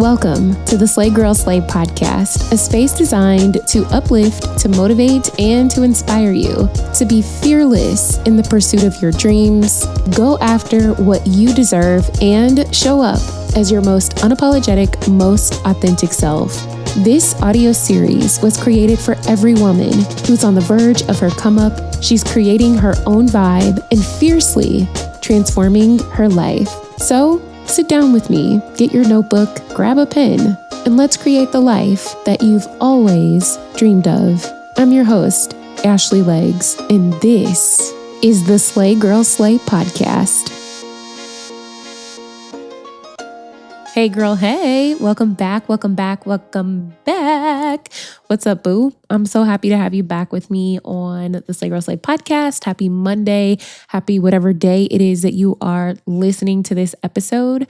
Welcome to the Slay Girl Slay podcast, a space designed to uplift, to motivate, and to inspire you to be fearless in the pursuit of your dreams, go after what you deserve, and show up as your most unapologetic, most authentic self. This audio series was created for every woman who's on the verge of her come up. She's creating her own vibe and fiercely transforming her life. So, sit down with me, get your notebook, grab a pen, and let's create the life that you've always dreamed of. I'm your host, Ashley Legs, and this is the Slay Girl Slay podcast. Hey girl, hey, welcome back. What's up, boo? I'm so happy to have you back with me on the Slay Girl Slay podcast. Happy Monday. Happy whatever day it is that you are listening to this episode.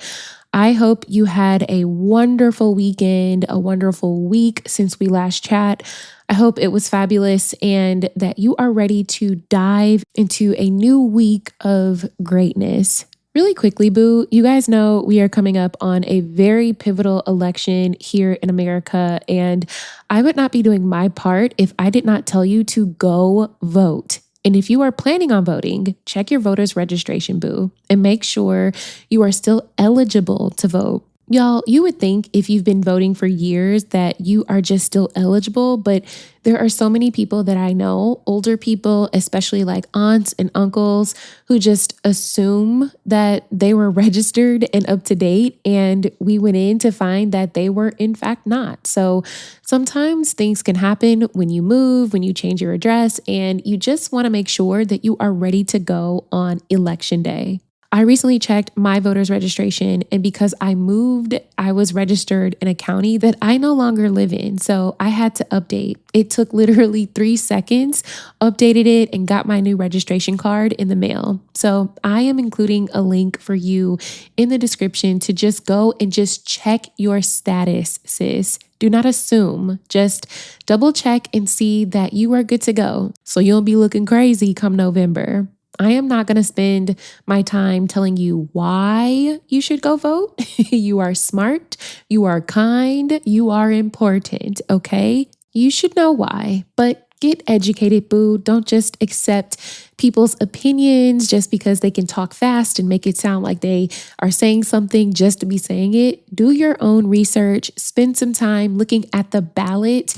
I hope you had a wonderful weekend, a wonderful week since we last chat. I hope it was fabulous and that you are ready to dive into a new week of greatness. Really quickly, boo, you guys know we are coming up on a very pivotal election here in America, and I would not be doing my part if I did not tell you to go vote. And if you are planning on voting, check your voter's registration, boo, and make sure you are still eligible to vote. Y'all, you would think if you've been voting for years that you are just still eligible, but there are so many people that I know, older people, especially like aunts and uncles, who just assume that they were registered and up to date, and we went in to find that they were in fact not. So sometimes things can happen when you move, when you change your address, and you just want to make sure that you are ready to go on election day. I recently checked my voter's registration, and because I moved, I was registered in a county that I no longer live in. So I had to update. It took literally 3 seconds, updated it, and got my new registration card in the mail. So I am including a link for you in the description to just go and just check your status, sis. Do not assume, just double check and see that you are good to go. So you'll be looking crazy come November. I am not going to spend my time telling you why you should go vote. You are smart, you are kind, you are important, okay? You should know why, but get educated, boo. Don't just accept people's opinions just because they can talk fast and make it sound like they are saying something just to be saying it. Do your own research, spend some time looking at the ballot.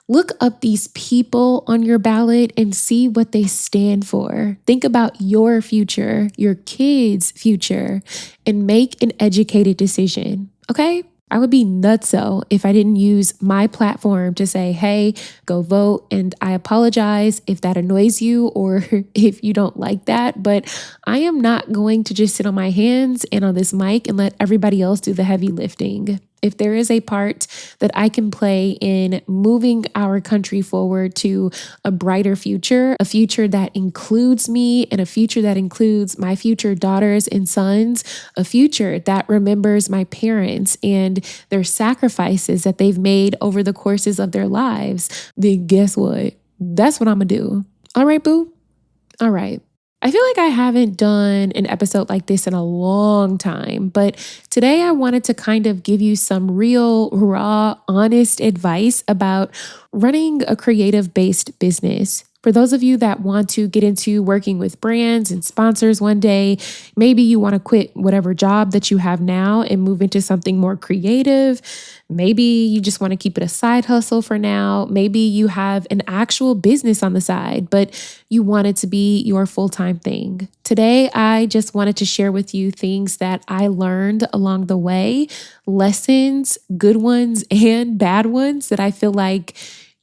Look up these people on your ballot and see what they stand for. Think about your future, your kids' future, and make an educated decision, okay? I would be nutso if I didn't use my platform to say, hey, go vote. And I apologize if that annoys you or if you don't like that, but I am not going to just sit on my hands and on this mic and let everybody else do the heavy lifting. If there is a part that I can play in moving our country forward to a brighter future, a future that includes me and a future that includes my future daughters and sons, a future that remembers my parents and their sacrifices that they've made over the courses of their lives, then guess what? That's what I'm gonna do. All right, boo? All right. I feel like I haven't done an episode like this in a long time, but today I wanted to kind of give you some real, raw, honest advice about running a creative-based business. For those of you that want to get into working with brands and sponsors one day, maybe you want to quit whatever job that you have now and move into something more creative. Maybe you just want to keep it a side hustle for now. Maybe you have an actual business on the side, but you want it to be your full-time thing. Today, I just wanted to share with you things that I learned along the way, lessons, good ones and bad ones that I feel like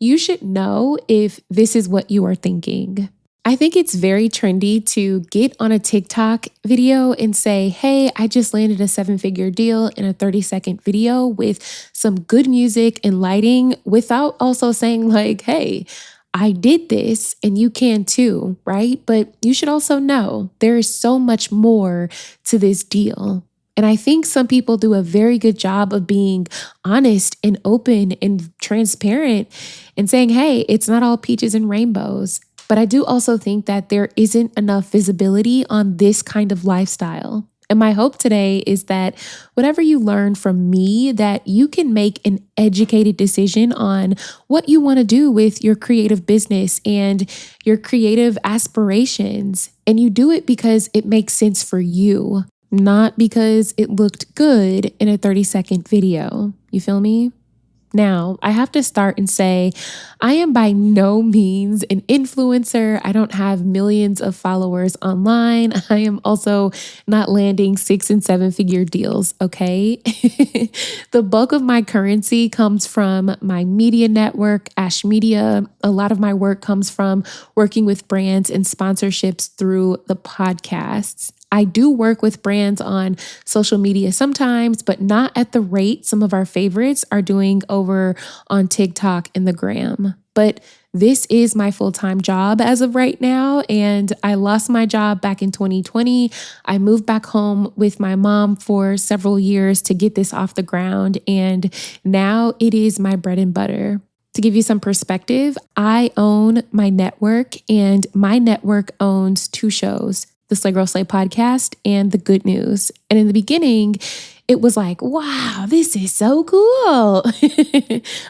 you should know if this is what you are thinking. I think it's very trendy to get on a TikTok video and say, hey, I just landed a 7-figure deal in a 30-second video with some good music and lighting without also saying like, hey, I did this and you can too, right? But you should also know there is so much more to this deal. And I think some people do a very good job of being honest and open and transparent and saying, hey, it's not all peaches and rainbows. But I do also think that there isn't enough visibility on this kind of lifestyle. And my hope today is that whatever you learn from me, that you can make an educated decision on what you want to do with your creative business and your creative aspirations. And you do it because it makes sense for you, not because it looked good in a 30-second video. You feel me? Now, I have to start and say, I am by no means an influencer. I don't have millions of followers online. I am also not landing 6 and 7 figure deals, okay? The bulk of my currency comes from my media network, Ash Media. A lot of my work comes from working with brands and sponsorships through the podcasts. I do work with brands on social media sometimes, but not at the rate some of our favorites are doing over on TikTok and the gram. But this is my full-time job as of right now, and I lost my job back in 2020. I moved back home with my mom for several years to get this off the ground, and now it is my bread and butter. To give you some perspective, I own my network, and my network owns 2 shows, the Slay Girl Slay podcast and The Good News. And in the beginning, it was like, wow, this is so cool.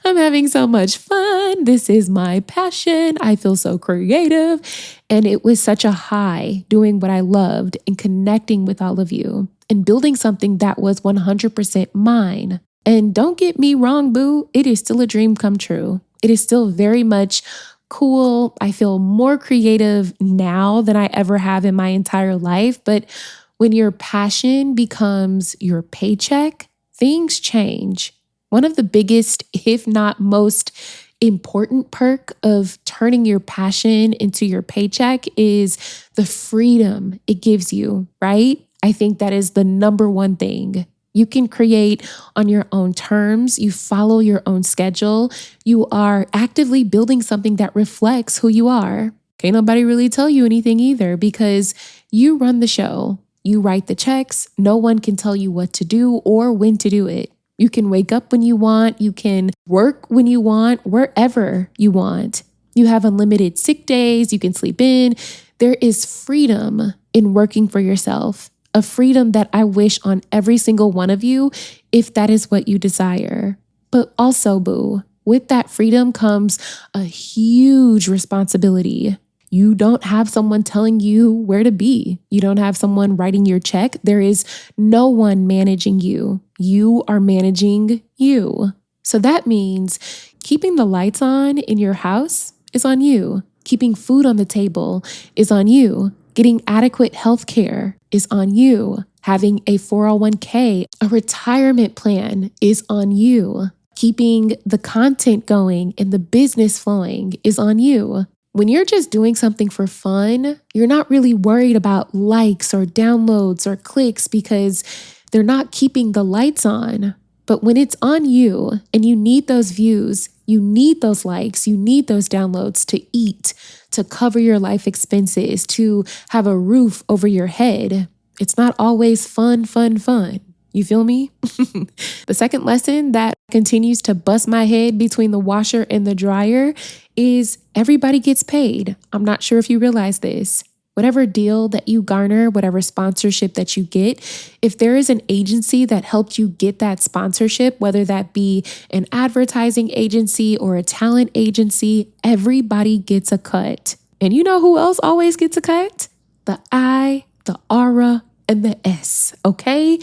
I'm having so much fun. This is my passion. I feel so creative. And it was such a high doing what I loved and connecting with all of you and building something that was 100% mine. And don't get me wrong, boo, it is still a dream come true. It is still very much cool. I feel more creative now than I ever have in my entire life. But when your passion becomes your paycheck, things change. One of the biggest, if not most important perk of turning your passion into your paycheck is the freedom it gives you, right? I think that is the number one thing. You can create on your own terms. You follow your own schedule. You are actively building something that reflects who you are. Can't nobody really tell you anything either because you run the show. You write the checks. No one can tell you what to do or when to do it. You can wake up when you want. You can work when you want, wherever you want. You have unlimited sick days. You can sleep in. There is freedom in working for yourself. A freedom that I wish on every single one of you if that is what you desire. But also, boo, with that freedom comes a huge responsibility. You don't have someone telling you where to be. You don't have someone writing your check. There is no one managing you. You are managing you. So that means keeping the lights on in your house is on you. Keeping food on the table is on you. Getting adequate health care is on you. Having a 401k, a retirement plan is on you. Keeping the content going and the business flowing is on you. When you're just doing something for fun, you're not really worried about likes or downloads or clicks because they're not keeping the lights on. But when it's on you and you need those views, you need those likes, you need those downloads to eat, to cover your life expenses, to have a roof over your head. It's not always fun. You feel me? The second lesson that continues to bust my head between the washer and the dryer is everybody gets paid. I'm not sure if you realize this. Whatever deal that you garner, whatever sponsorship that you get, if there is an agency that helped you get that sponsorship, whether that be an advertising agency or a talent agency, everybody gets a cut. And you know who else always gets a cut? The I, the aura, and the S, okay?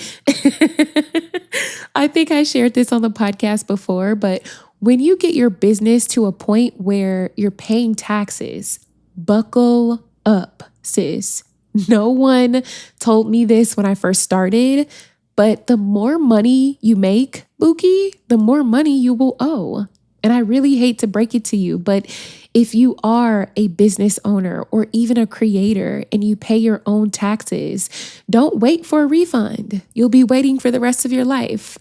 I think I shared this on the podcast before, but when you get your business to a point where you're paying taxes, buckle up, sis. No one told me this when I first started, but the more money you make, Buki, the more money you will owe. And I really hate to break it to you, but if you are a business owner or even a creator and you pay your own taxes, don't wait for a refund. You'll be waiting for the rest of your life.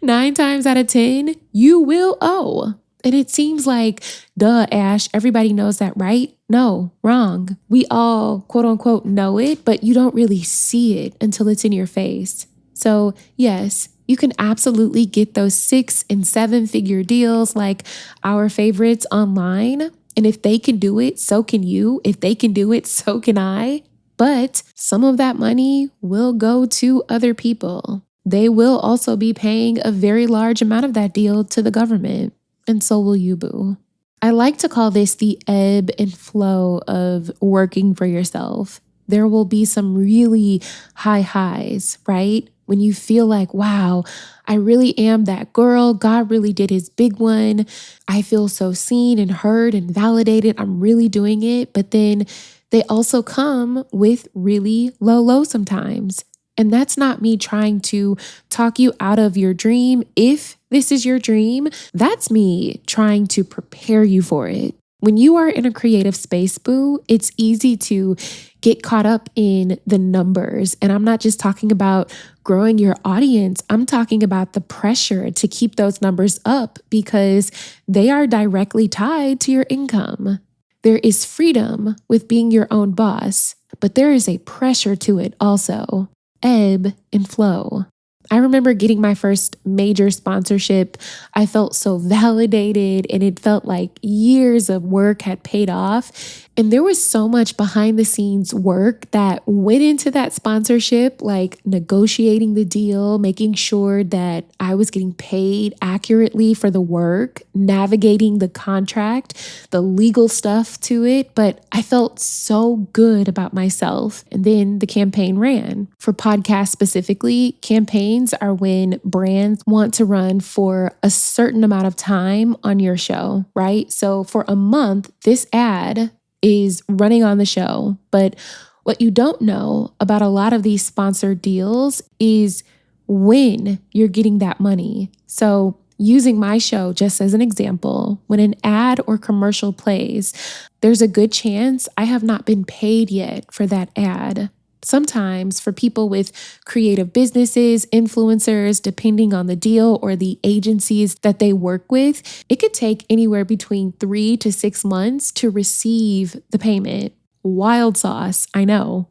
9 times out of 10, you will owe. And it seems like, duh, Ash, everybody knows that, right? No, wrong. We all, quote unquote, know it, but you don't really see it until it's in your face. So yes, you can absolutely get those 6 and 7 figure deals like our favorites online. And if they can do it, so can you. If they can do it, so can I. But some of that money will go to other people. They will also be paying a very large amount of that deal to the government, and so will you, boo. I like to call this the ebb and flow of working for yourself. There will be some really high highs, right? When you feel like, wow, I really am that girl. God really did his big one. I feel so seen and heard and validated. I'm really doing it. But then they also come with really low sometimes. And that's not me trying to talk you out of your dream. If this is your dream, that's me trying to prepare you for it. When you are in a creative space, boo, it's easy to get caught up in the numbers. And I'm not just talking about growing your audience. I'm talking about the pressure to keep those numbers up because they are directly tied to your income. There is freedom with being your own boss, but there is a pressure to it also. Ebb and flow. I remember getting my first major sponsorship. I felt so validated and it felt like years of work had paid off. And there was so much behind the scenes work that went into that sponsorship, like negotiating the deal, making sure that I was getting paid accurately for the work, navigating the contract, the legal stuff to it. But I felt so good about myself. And then the campaign ran. For podcasts specifically, campaigns are when brands want to run for a certain amount of time on your show, right? So for a month, this ad is running on the show. But what you don't know about a lot of these sponsored deals is when you're getting that money. So using my show just as an example, when an ad or commercial plays, there's a good chance I have not been paid yet for that ad. Sometimes for people with creative businesses, influencers, depending on the deal or the agencies that they work with, it could take anywhere between 3 to 6 months to receive the payment. Wild sauce, I know.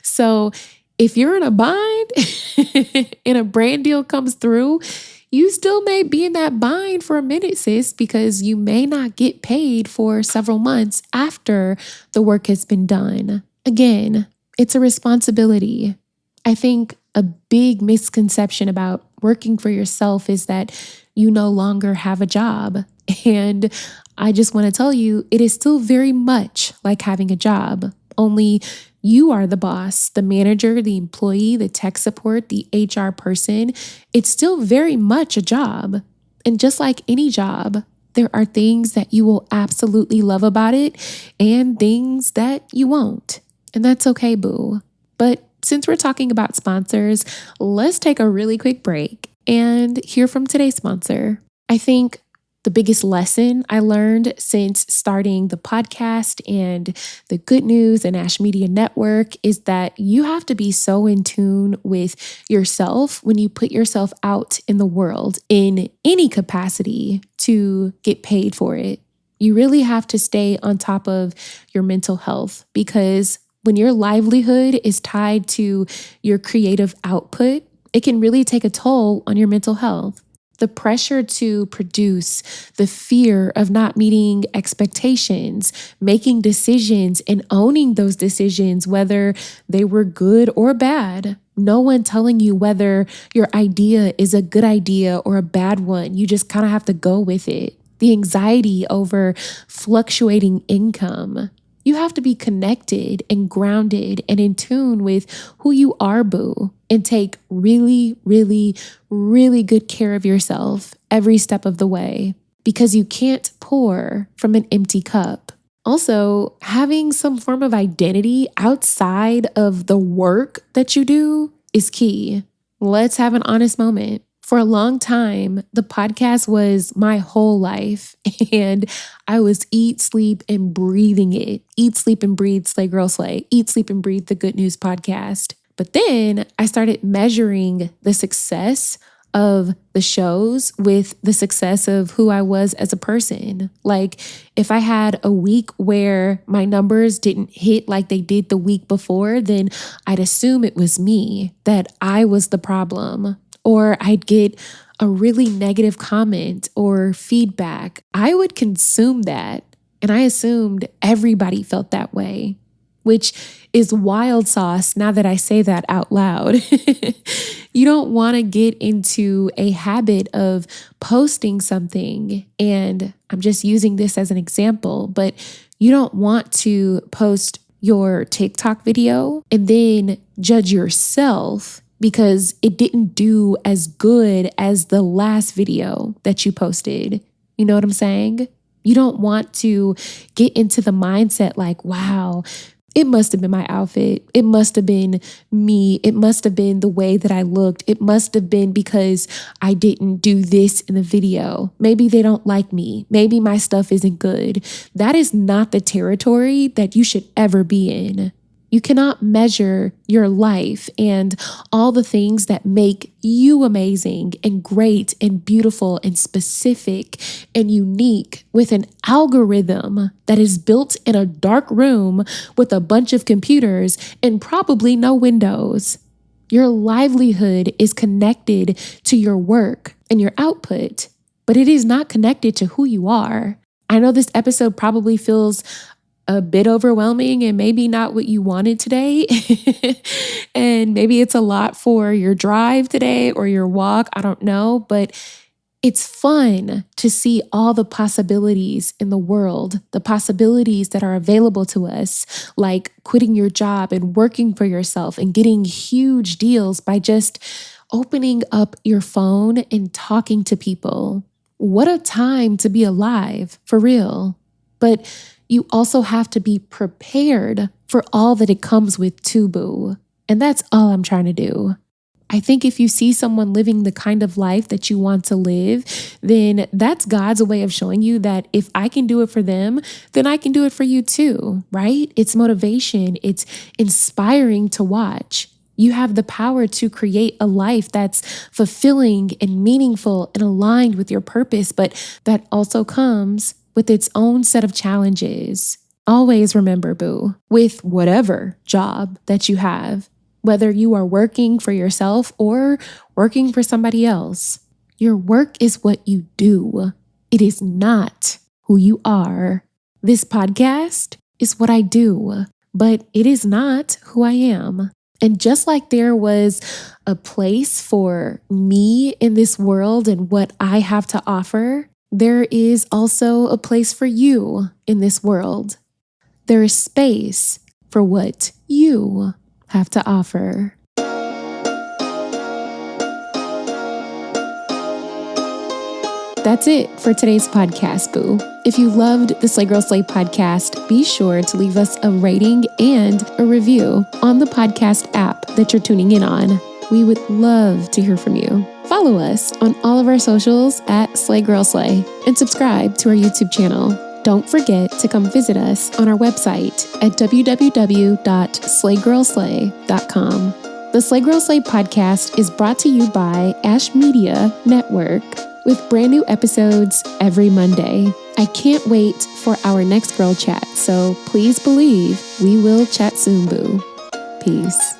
So if you're in a bind and a brand deal comes through, you still may be in that bind for a minute, sis, because you may not get paid for several months after the work has been done. Again, it's a responsibility. I think a big misconception about working for yourself is that you no longer have a job. And I just want to tell you, it is still very much like having a job. Only you are the boss, the manager, the employee, the tech support, the HR person. It's still very much a job. And just like any job, there are things that you will absolutely love about it and things that you won't. And that's okay, boo. But since we're talking about sponsors, let's take a really quick break and hear from today's sponsor. I think the biggest lesson I learned since starting the podcast and the Good News and Ash Media Network is that you have to be so in tune with yourself when you put yourself out in the world in any capacity to get paid for it. You really have to stay on top of your mental health because when your livelihood is tied to your creative output, it can really take a toll on your mental health. The pressure to produce, the fear of not meeting expectations, making decisions and owning those decisions, whether they were good or bad. No one telling you whether your idea is a good idea or a bad one. You just kind of have to go with it. The anxiety over fluctuating income. You have to be connected and grounded and in tune with who you are, boo, and take really, really, really good care of yourself every step of the way because you can't pour from an empty cup. Also, having some form of identity outside of the work that you do is key. Let's have an honest moment. For a long time, the podcast was my whole life, and I was eat, sleep, and breathing it. Eat, sleep, and breathe Slay Girl Slay. Eat, sleep, and breathe the Good News podcast. But then I started measuring the success of the shows with the success of who I was as a person. Like if I had a week where my numbers didn't hit like they did the week before, then I'd assume it was me, that I was the problem. Or I'd get a really negative comment or feedback. I would consume that. And I assumed everybody felt that way. which is wild sauce now that I say that out loud. You don't want to get into a habit of posting something, and I'm just using this as an example, but you don't want to post your TikTok video and then judge yourself because it didn't do as good as the last video that you posted. You know what I'm saying? You don't want to get into the mindset like, wow, it must have been my outfit. It must have been me. It must have been the way that I looked. It must have been because I didn't do this in the video. Maybe they don't like me. Maybe my stuff isn't good. That is not the territory that you should ever be in. You cannot measure your life and all the things that make you amazing and great and beautiful and specific and unique with an algorithm that is built in a dark room with a bunch of computers and probably no windows. Your livelihood is connected to your work and your output, but it is not connected to who you are. I know this episode probably feels a bit overwhelming and maybe not what you wanted today. And maybe it's a lot for your drive today or your walk. I don't know, but it's fun to see all the possibilities in the world, the possibilities that are available to us, like quitting your job and working for yourself and getting huge deals by just opening up your phone and talking to people. What a time to be alive, for real. But you also have to be prepared for all that it comes with too, boo. And that's all I'm trying to do. I think if you see someone living the kind of life that you want to live, then that's God's way of showing you that if I can do it for them, then I can do it for you too, right? It's motivation. It's inspiring to watch. You have the power to create a life that's fulfilling and meaningful and aligned with your purpose, but that also comes with its own set of challenges. Always remember, boo, with whatever job that you have, whether you are working for yourself or working for somebody else, your work is what you do. It is not who you are. This podcast is what I do, but it is not who I am. And just like there was a place for me in this world and what I have to offer, there is also a place for you in this world. There is space for what you have to offer. That's it for today's podcast, boo. If you loved the Slay Girl Slay podcast, be sure to leave us a rating and a review on the podcast app that you're tuning in on. We would love to hear from you. Follow us on all of our socials at Slay Girl Slay and subscribe to our YouTube channel. Don't forget to come visit us on our website at www.slaygirlslay.com. The Slay Girl Slay podcast is brought to you by Ash Media Network with brand new episodes every Monday. I can't wait for our next girl chat, so please believe we will chat soon, boo. Peace.